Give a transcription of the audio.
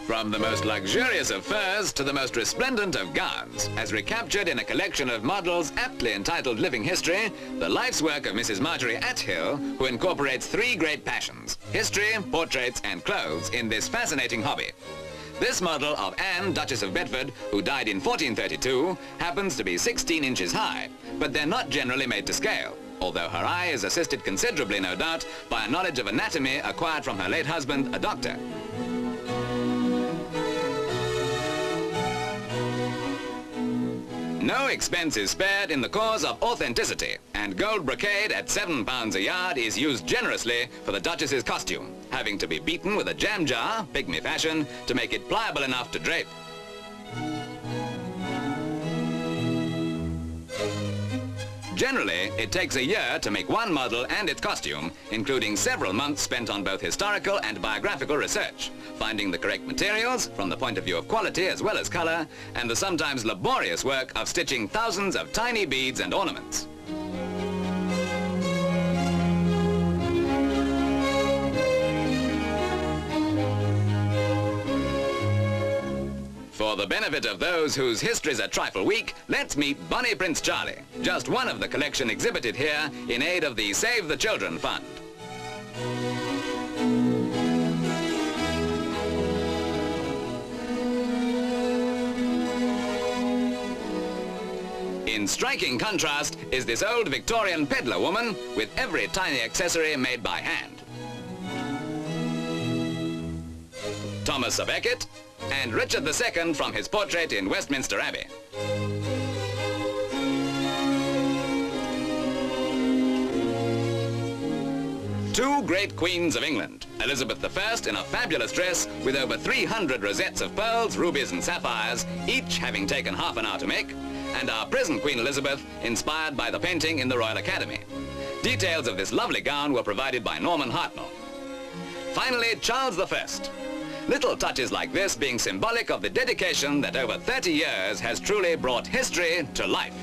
From the most luxurious of furs to the most resplendent of gowns, as recaptured in a collection of models aptly entitled Living History, the life's work of Mrs. Margery Atthill, who incorporates three great passions, history, portraits and clothes, in this fascinating hobby. This model of Anne, Duchess of Bedford, who died in 1432, happens to be 16 inches high, but they're not generally made to scale, although her eye is assisted considerably, no doubt, by a knowledge of anatomy acquired from her late husband, a doctor. No expense is spared in the cause of authenticity, and gold brocade at £7 a yard is used generously for the Duchess's costume, having to be beaten with a jam jar, pygmy fashion, to make it pliable enough to drape. Generally, it takes a year to make one model and its costume, including several months spent on both historical and biographical research, finding the correct materials from the point of view of quality as well as color, and the sometimes laborious work of stitching thousands of tiny beads and ornaments. For the benefit of those whose history's a trifle weak, let's meet Bonnie Prince Charlie, just one of the collection exhibited here in aid of the Save the Children Fund. In striking contrast is this old Victorian peddler woman with every tiny accessory made by hand. Thomas of Becket, and Richard II from his portrait in Westminster Abbey. Two great queens of England, Elizabeth I in a fabulous dress with over 300 rosettes of pearls, rubies and sapphires, each having taken half an hour to make, and our present Queen Elizabeth, inspired by the painting in the Royal Academy. Details of this lovely gown were provided by Norman Hartnell. Finally, Charles I. Little touches like this being symbolic of the dedication that over 30 years has truly brought history to life.